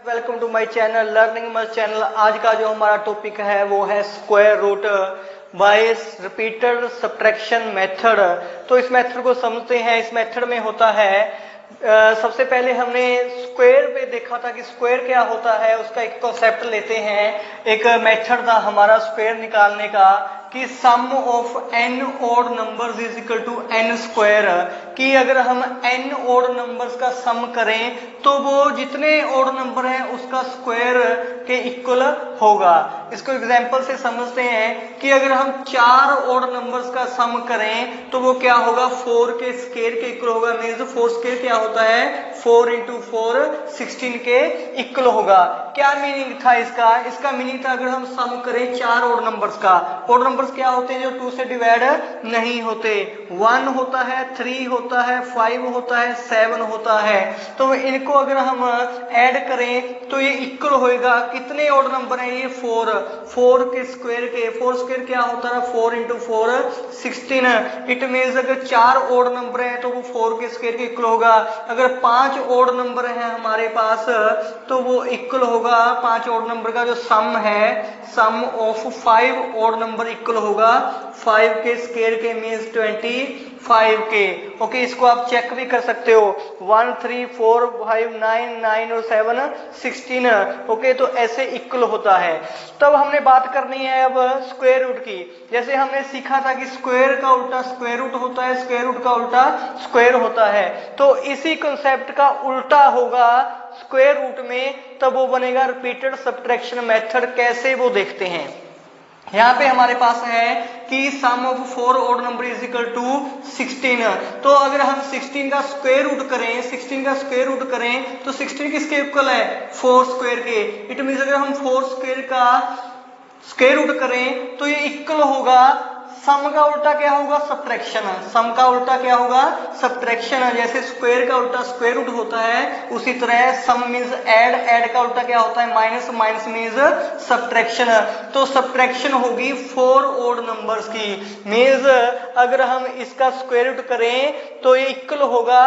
Welcome to my channel learning must channel. आज का जो हमारा टॉपिक है वो है square root by repeated subtraction method. तो इस मेथड को समझते हैं। इस मेथड में होता है सबसे पहले हमने स्क्वायर पे देखा था कि स्क्वायर क्या होता है, उसका एक कॉन्सेप्ट लेते हैं। एक मेथड था हमारा स्क्वायर निकालने का कि sum of N odd numbers is equal to N square, कि अगर हम एन ओड नंबर्स का सम करें तो वो जितने ओड नंबर है उसका स्क्वायर के इक्वल होगा। इसको एग्जांपल से समझते हैं कि अगर हम 4 ओड नंबर्स का सम करें तो वो क्या होगा, 4 के स्क्वायर के इक्वल होगा। मींस 4 स्क्वायर क्या होता है, 4 इंटू 4 16 के इक्वल होगा। क्या मीनिंग था इसका? इसका मीनिंग था अगर हम सम करें 4 ओड नंबर्स का। ओड नंबर्स क्या होते हैं जो 2 से डिवाइड नहीं होते? 1 होता है, 3 होता है, 5 होता है, 7 होता है। तो इनको अगर हम ऐड करें तो ये इक्वल होएगा। कितने ओड नंबर हैं ये? 4 के स्क्वायर के। 4 स्क्वायर क्या होता है? 4 इंटू 4 16। इट मीन्स अगर 4 ओड नंबर है तो वो 4 के स्क्वायर के इक्वल होगा। अगर 5 ओड नंबर है हमारे पास तो वो इक्वल होगा 5 ओड नंबर का जो सम है, सम ऑफ 5 ओड नंबर इक्वल होगा 5 के स्क्वायर के मीन्स 25 के। ओके, इसको आप चेक भी कर सकते हो। 1 3 4 5 9 9 और 7 16। ओके, तो ऐसे इक्वल होता है। तब हमने बात करनी है अब स्क्वायर रूट की। जैसे हमने सीखा था कि स्क्वायर का उल्टा स्क्वायर रूट होता है, स्क्वायर रूट का उल्टा स्क्वायर होता है। तो इसी कंसेप्ट का उल्टा होगा स्क्वायर रूट में, तब वो बनेगा रिपीटेड सब्ट्रैक्शन मेथड। कैसे वो देखते हैं। यहाँ पे हमारे पास है कि sum of 4 odd number is equal to 16। तो अगर हम 16 का स्क्वायर रूट करें, 16 का स्क्वायर रूट करें तो 16 किसके इक्वल है? 4 स्क्वायर के। इट मींस अगर हम 4 स्क्वायर का स्क्वायर रूट करें तो ये इक्वल होगा, सम का उल्टा क्या होगा? सब्ट्रैक्शन। सम का उल्टा क्या होगा? सब्ट्रैक्शन। जैसे स्क्वायर का उल्टा स्क्वायर रूट होता है उसी तरह सम मींस ऐड, ऐड का उल्टा क्या होता है? Minus, minus means subtraction. तो सब्ट्रैक्शन होगी 4 ओड नंबर्स की। मींस अगर हम इसका स्क्वायर रूट करें तो ये इक्वल होगा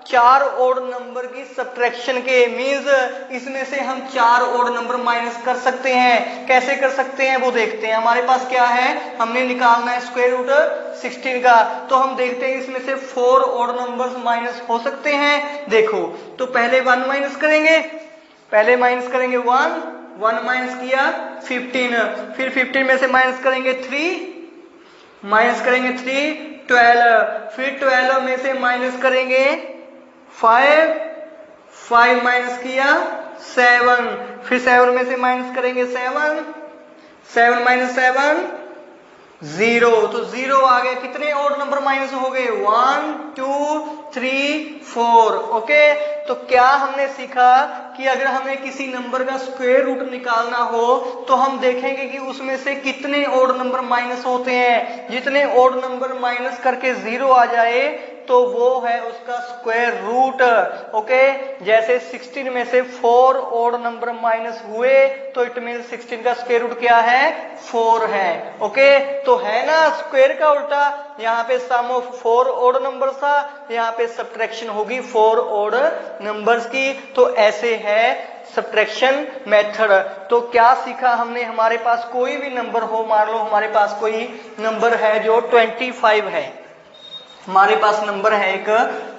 4 ओड नंबर की सब्ट्रैक्शन के। मींस इसमें से हम 4 ओड नंबर माइनस कर सकते हैं। कैसे कर सकते हैं वो देखते हैं। हमारे पास क्या है, हमने निकालना है स्क्वायर रूट 16 का। तो हम देखते हैं इसमें से 4 ओड नंबर्स माइनस हो सकते हैं। देखो, तो पहले 1 माइनस करेंगे, पहले माइनस करेंगे 1 माइनस किया 15, फिर 15 में से माइनस करेंगे 3, माइनस करेंगे 3 12, फिर 12 में से माइनस करेंगे 5 माइनस किया 7, फिर 7 में से माइनस करेंगे 7 माइनस 7 0। तो 0 आ गया। कितने ओड नंबर माइनस हो गए? 1 2 3 4। ओके, तो क्या हमने सीखा कि अगर हमें किसी नंबर का स्क्वायर रूट निकालना हो तो हम देखेंगे कि उसमें से कितने ओड नंबर माइनस होते हैं। जितने ओड नंबर माइनस करके 0 आ जाए तो वो है उसका स्क्वायर रूट। ओके, जैसे 16 में से 4 ओड नंबर माइनस हुए तो इट मीन 16 का स्क्वायर रूट क्या है? 4 है। ओके, तो है ना स्क्वायर का उल्टा। यहाँ पे सम ऑफ 4 ओड नंबर था, यहाँ पे सब्ट्रैक्शन होगी 4 ओड नंबर्स की। तो ऐसे है सब्ट्रैक्शन मेथड। तो क्या सीखा हमने? हमारे पास कोई भी नंबर हो, मान लो हमारे पास कोई नंबर है जो 25 है। हमारे पास नंबर है एक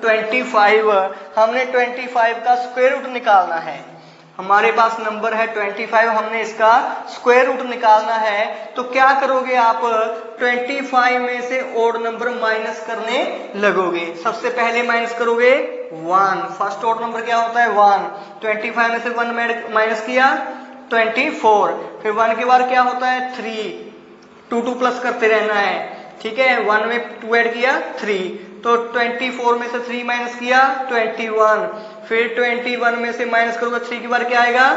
25। हमने 25 का स्क्वायर रूट निकालना है। हमारे पास नंबर है 25, हमने इसका स्क्वायर रूट निकालना है। तो क्या करोगे आप? 25 में से ओड नंबर माइनस करने लगोगे। सबसे पहले माइनस करोगे 1। फर्स्ट ओड नंबर क्या होता है? 1। 25 में से 1 माइनस किया 24, फिर 1 के बाद क्या होता है? 3। 2 प्लस करते रहना है। ठीक है, 1 में 2 ऐड किया 3, तो 24 में से 3 माइनस किया 21, फिर 21 में से माइनस करोगे 3 के बाद क्या आएगा?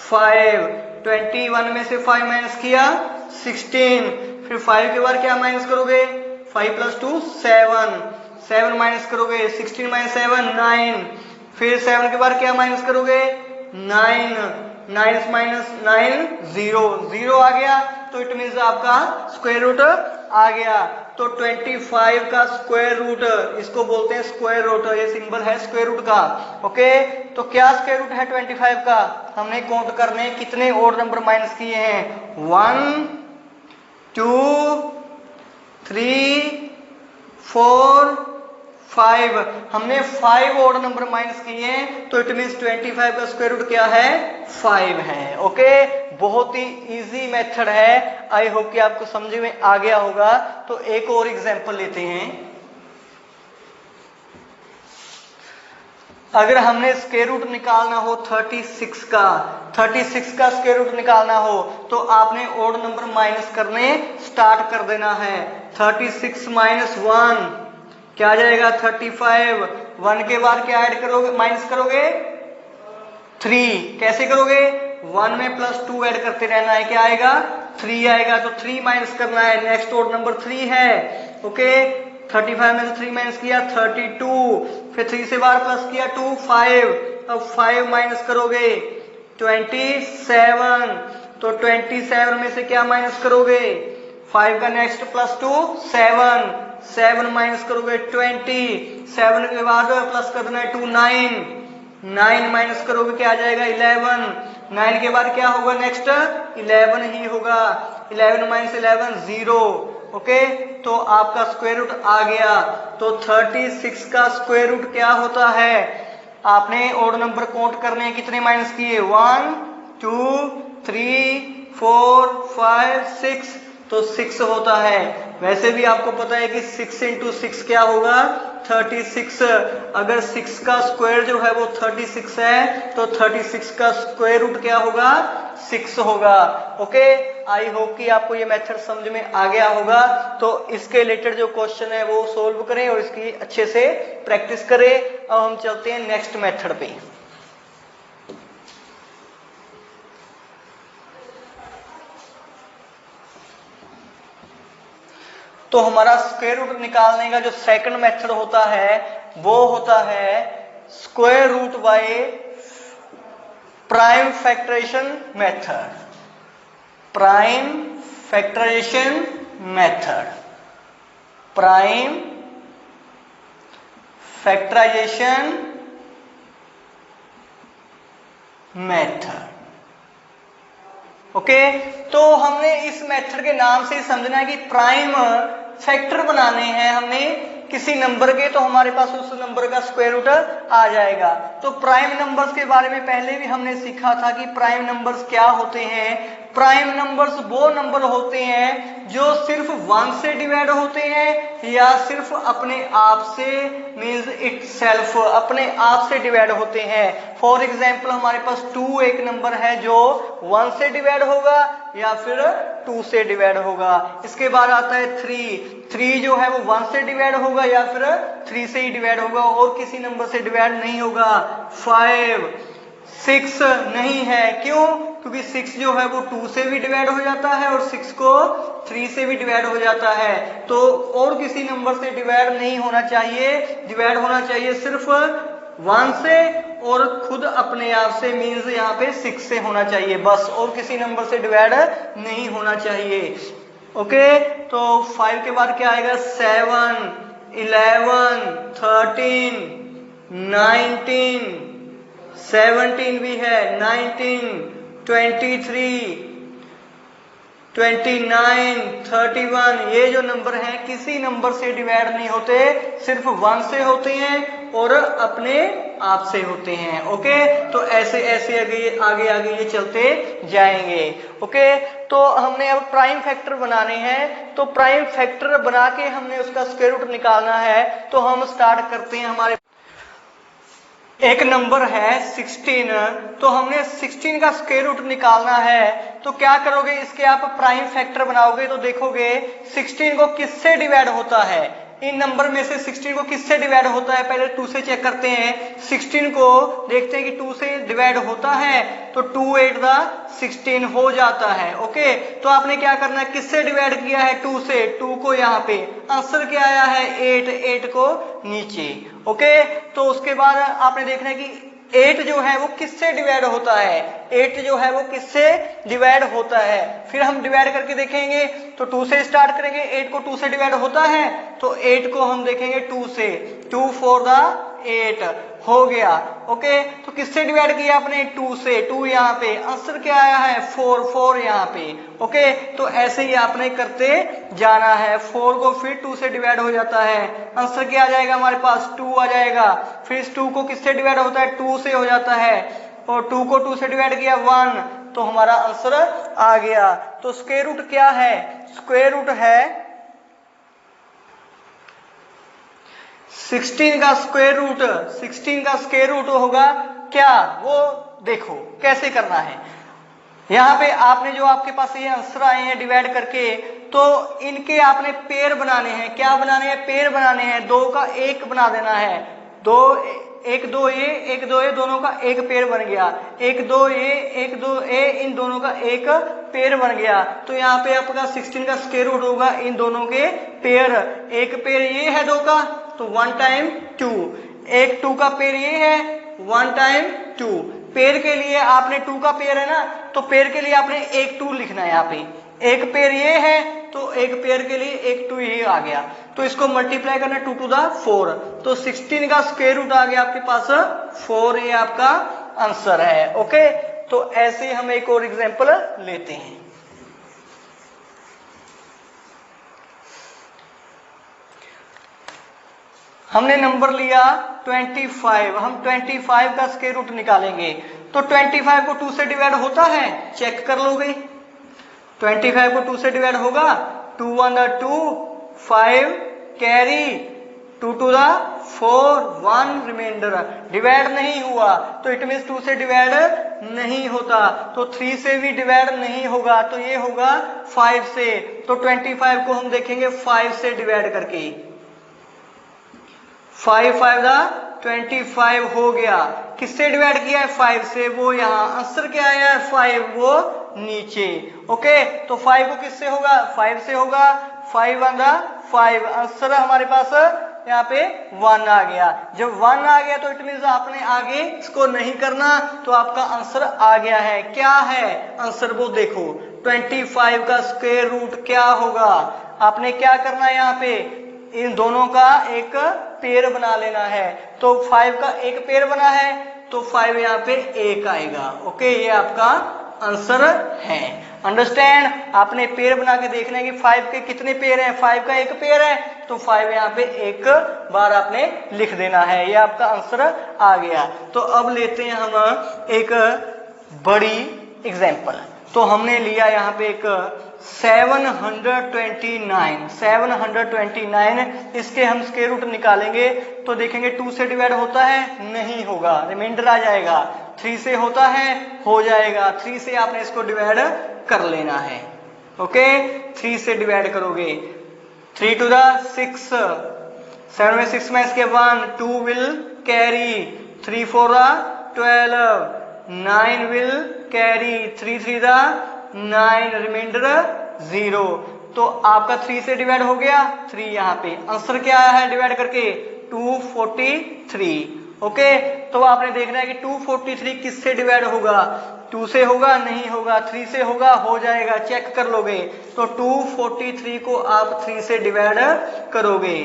5। 21 में से 5 माइनस किया 16, फिर 5 के बाद क्या माइनस करोगे? 5 प्लस 2 7, 7 माइनस करोगे 16 माइनस 7 9, फिर 7 के बाद क्या माइनस करोगे? 9, 9 माइनस 9 0 आ गया। तो इट मीन्स आपका स्क्वायर रूट आ गया। तो 25 का स्क्वायर रूट, इसको बोलते हैं स्क्वायर रूट, ये सिंबल है स्क्वायर रूट का। ओके, तो क्या स्क्वायर रूट है 25 का? हमने काउंट करने कितने ओड नंबर माइनस किए हैं, 1 2 3 4 5, हमने 5 ओड नंबर माइनस किए हैं, तो इट मीन्स 25 का स्क्वायर रूट क्या है, 5 है। ओके, बहुत ही इजी मेथड है, आई होप कि आपको समझ में आ गया होगा। तो एक और एग्जांपल लेते हैं। अगर हमने स्क्वायर रूट निकालना हो 36 का, 36 का स्क्वायर रूट निकालना हो तो आपने ओड नंबर माइनस करने स्टार्ट कर देना है। 36 माइनस 1 क्या आ जाएगा, 35। 1 के बाद क्या ऐड करोगे, माइनस करोगे 3। कैसे करोगे, 1 में प्लस 2 ऐड करते रहना है, क्या आएगा 3 आएगा, तो 3 माइनस करना है। नेक्स्ट ओड नंबर 3 है। ओके, 35 में से 3 माइनस किया 32, फिर 3 से बार प्लस किया 2 5, अब 5 माइनस करोगे 27, तो 27 में से क्या माइनस करोगे, 5 का नेक्स्ट प्लस 2 7, 7 माइनस करोगे 20, 7 के बाद प्लस कर देना है 2 9, 9 माइनस करोगे क्या आ जाएगा 11, 9 के बाद क्या होगा नेक्स्ट 11 ही होगा, 11 माइनस 11 0। ओके, तो आपका स्क्वायर रूट आ गया। तो 36 का स्क्वायर रूट क्या होता है, आपने ओड नंबर काउंट करने कितने माइनस किए, 1 2 3 4 5 6, तो 6 होता है। वैसे भी आपको पता है कि 6 इंटू 6 क्या होगा 36। अगर 6 का स्क्वायर जो है वो 36 है तो 36 का स्क्वायर रूट क्या होगा 6 होगा। ओके, आई होप कि आपको ये मेथड समझ में आ गया होगा। तो इसके रिलेटेड जो क्वेश्चन है वो सोल्व करें और इसकी अच्छे से प्रैक्टिस करें। अब हम चलते हैं नेक्स्ट मेथड पे। तो हमारा स्क्वायर रूट निकालने का जो सेकंड मेथड होता है वो होता है square root by prime factorisation method. Prime factorisation method, prime factorisation method. Okay, तो हमने इस मेथड के नाम से समझना है कि प्राइम फैक्टर बनाने हैं हमने किसी नंबर के, तो हमारे पास उस नंबर का स्क्वायर रूट आ जाएगा। तो प्राइम नंबर्स के बारे में पहले भी हमने सीखा था कि प्राइम नंबर्स क्या होते हैं। प्राइम नंबर्स वो नंबर होते हैं जो सिर्फ 1 से डिवाइड होते हैं या सिर्फ अपने आप से, मींस इटसेल्फ, अपने आप से डिवाइड होते हैं। फॉर एग्जांपल हमारे पास 2 एक नंबर है जो 1 से डिवाइड होगा या फिर 2 से डिवाइड होगा। इसके बाद आता है 3 जो है वो 1 से डिवाइड होगा या फिर 3 से ही डिवाइड होगा और किसी नंबर से डिवाइड नहीं होगा। 5 6 नहीं है, क्यों? क्योंकि 6 जो है वो 2 से भी डिवाइड हो जाता है और 6 को 3 से भी डिवाइड हो जाता है। तो और किसी नंबर से डिवाइड नहीं होना चाहिए, डिवाइड होना चाहिए सिर्फ 1 से और खुद अपने आप से, मींस यहाँ पे 6 से होना चाहिए बस, और किसी नंबर से डिवाइड नहीं होना चाहिए। ओके, तो 5 के बाद क्या आएगा 7 11 13 19 17 भी है, 19 23 29 31। ये जो नंबर हैं किसी नंबर से डिवाइड नहीं होते, सिर्फ 1 से होते हैं और अपने आप से होते हैं। ओके, तो ऐसे ऐसे आगे आगे ये चलते जाएंगे। ओके, तो हमने अब प्राइम फैक्टर बनाने हैं, तो प्राइम फैक्टर बना के हमने उसका स्क्वायर रूट निकालना है। तो हम स्टार्ट करते हैं। हमारे एक नंबर है 16, तो हमने 16 का स्क्वायर रूट निकालना है। तो क्या करोगे, इसके आप प्राइम फैक्टर बनाओगे तो देखोगे 16 को किससे डिवाइड होता है, इन नंबर में से 16 को किससे डिवाइड होता है, पहले 2 से चेक करते हैं। 16 को देखते हैं कि 2 से डिवाइड होता है, तो 2 8 16 हो जाता है। ओके, तो आपने क्या करना है, किससे डिवाइड किया है 2 से, 2 को यहाँ पे, आंसर क्या आया है 8, 8 को नीचे। ओके, तो उसके बाद आपने देखना है कि 8 जो है वो किससे डिवाइड होता है, 8 जो है वो किससे डिवाइड होता है। फिर हम डिवाइड करके देखेंगे तो 2 से स्टार्ट करेंगे। 8 को 2 से डिवाइड होता है तो 8 को हम देखेंगे 2 से, 2 4 द 8 हो गया। ओके, तो किससे डिवाइड किया आपने, 2 से, 2 यहाँ पे, आंसर क्या आया है 4, 4 यहाँ पे। ओके, तो ऐसे ही आपने करते जाना है। 4 को फिर 2 से डिवाइड हो जाता है, आंसर क्या आ जाएगा हमारे पास 2 आ जाएगा। फिर इस 2 को किससे डिवाइड होता है, 2 से हो जाता है, और 2 को 2 से डिवाइड किया 1, तो हमारा आंसर आ गया। तो स्क्वायर रूट क्या है, स्क्वायर रूट है 16 का स्क्वायर रूट। 16 का स्क्वायर रूट होगा क्या, वो देखो कैसे करना है। यहाँ पे आपने जो आपके पास ये आंसर आए हैं डिवाइड करके, तो इनके आपने पेयर बनाने हैं। क्या बनाने हैं, पेयर बनाने हैं। 2 का 1 बना देना है, 2 1 2 ए 1 2 ए दोनों का एक पेयर बन गया, 1 2 ए 1 2 ए इन दोनों का एक पेयर बन गया। तो यहाँ पे आपका 16 का स्क्वायर रूट होगा इन दोनों के पेयर। एक पेयर ये है 2 का, तो 1 टाइम 2, एक 2 का पेयर ये है 1 टाइम 2। पेयर के लिए आपने 2 का पेयर है ना, तो पेयर के लिए आपने एक 2 लिखना है। यहाँ पे एक पेयर ये है तो एक पेयर के लिए एक 2 ये आ गया, तो इसको मल्टीप्लाई करना 2 टू द 4, तो 16 का स्क्वायर रूट आ गया आपके पास 4, ये आपका आंसर है। ओके, तो ऐसे हम एक और एग्जांपल लेते हैं। हमने नंबर लिया 25, हम 25 का स्क्वायर रूट निकालेंगे। तो 25 को 2 से डिवाइड होता है, चेक कर लोगे। 25 को 2 से डिवाइड होगा, 2 1 2 5 carry 2 two the 4 1 remainder. Divide नहीं हुआ तो इट मीन्स 2 से डिवाइड नहीं होता, तो 3 से भी डिवाइड नहीं होगा, तो ये होगा 5 से। तो 25 को हम देखेंगे 5 से डिवाइड करके, 5 5 द 25 हो गया। किससे डिवाइड किया है, 5 से, वो यहाँ आंसर क्या आया है 5, वो नीचे। ओके, तो 5 को किससे होगा, 5 से होगा, 5 1 5, आंसर हमारे पास यहाँ पे 1 आ गया। जब 1 आ गया तो इट मीन्स आपने आगे इसको नहीं करना, तो आपका आंसर आ गया है। क्या है आंसर वो देखो, 25 का स्क्वायर रूट क्या होगा। आपने क्या करना है, यहाँ पे इन दोनों का एक पेयर बना लेना है। तो 5 का एक पेयर बना है तो 5 यहाँ पे 1 आएगा। ओके, ये आपका आंसर है। अंडरस्टैंड, आपने पेयर बना के देखना है कि 5 के कितने पेयर हैं। 5 का एक पेयर है तो 5 यहाँ पे एक बार आपने लिख देना है, ये आपका आंसर आ गया। तो अब लेते हैं हम एक बड़ी एग्जांपल। तो हमने लिया यहाँ पे एक 729, इसके हम स्क्वायर रूट निकालेंगे। तो देखेंगे 2 से डिवाइड होता है, नहीं होगा, रिमाइंडर आ जाएगा। 3 से होता है, हो जाएगा। 3 से आपने इसको डिवाइड कर लेना है। ओके, 3 से डिवाइड करोगे, 3 टू द 6, 7 में 6 में इसके 1, 2 will carry, 3 4 the 12, 9 will carry, 3 3 the 9, remainder 0। तो आपका 3 से डिवाइड हो गया, 3 यहाँ पे, आंसर क्या आया है डिवाइड करके 243। ओके, तो आपने देखना है कि 243 किससे डिवाइड होगा, 2 से होगा, नहीं होगा, 3 से होगा, हो जाएगा, चेक कर लोगे। तो 243 को आप 3 से डिवाइड करोगे,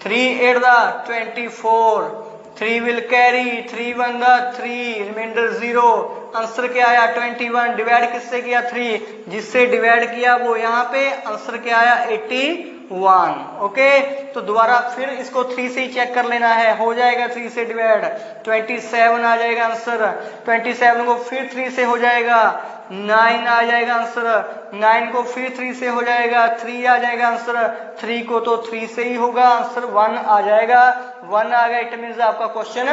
3 8 the 24, 3 will carry, 3 1 the 3, remainder 0, answer क्या आया 21। डिवाइड किससे किया, 3, जिससे डिवाइड किया वो यहाँ पे, आंसर क्या आया 81। ओके, तो दोबारा फिर इसको 3 से ही चेक कर लेना है, हो जाएगा 3 से डिवाइड, 27 आ जाएगा आंसर। 27 को फिर 3 से हो जाएगा, 9 आ जाएगा आंसर। 9 को फिर 3 से हो जाएगा, 3 आ जाएगा आंसर। 3 को तो 3 से ही होगा, आंसर 1 आ जाएगा। 1 आ गया, इट मीन्स आपका क्वेश्चन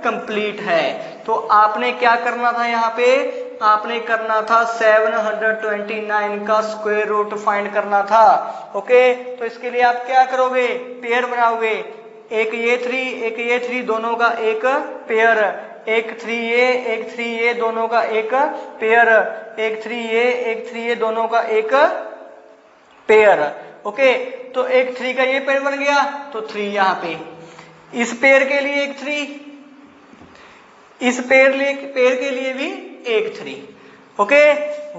कंप्लीट है। तो आपने क्या करना था, यहाँ पे आपने करना था 729 का स्क्वायर रूट फाइंड करना था। ओके, तो इसके लिए आप क्या करोगे, पेयर बनाओगे, एक ये 3 एक ये 3, दोनों का एक पेयर, एक 3a एक 3a दोनों का एक पेयर, एक 3a एक 3a दोनों का एक पेयर। ओके, तो एक 3 का ये पेयर बन गया, तो 3 यहाँ पे, इस पेयर के लिए एक 3, इस पेयर के लिए भी एक 3। ओके,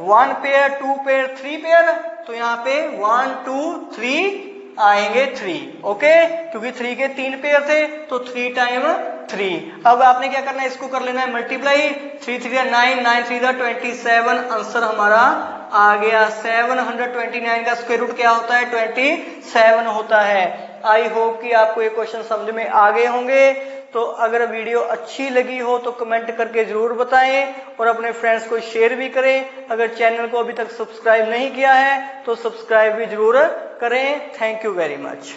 1 पेयर, 2 पेयर, 3 पेयर, तो यहाँ पे 1 2 3 आएंगे 3। ओके, क्योंकि 3 के 3 पेयर थे तो 3 टाइम 3। अब आपने क्या करना है, इसको कर लेना है मल्टीप्लाई। 3 3 9, 9 3 27, आंसर हमारा आ गया 729 का स्क्वायर रूट क्या होता है, 27 होता है। आई होप कि आपको ये क्वेश्चन समझ में आ गए होंगे। तो अगर वीडियो अच्छी लगी हो तो कमेंट करके जरूर बताएं और अपने फ्रेंड्स को शेयर भी करें। अगर चैनल को अभी तक सब्सक्राइब नहीं किया है तो सब्सक्राइब भी जरूर करें। Thank you very much.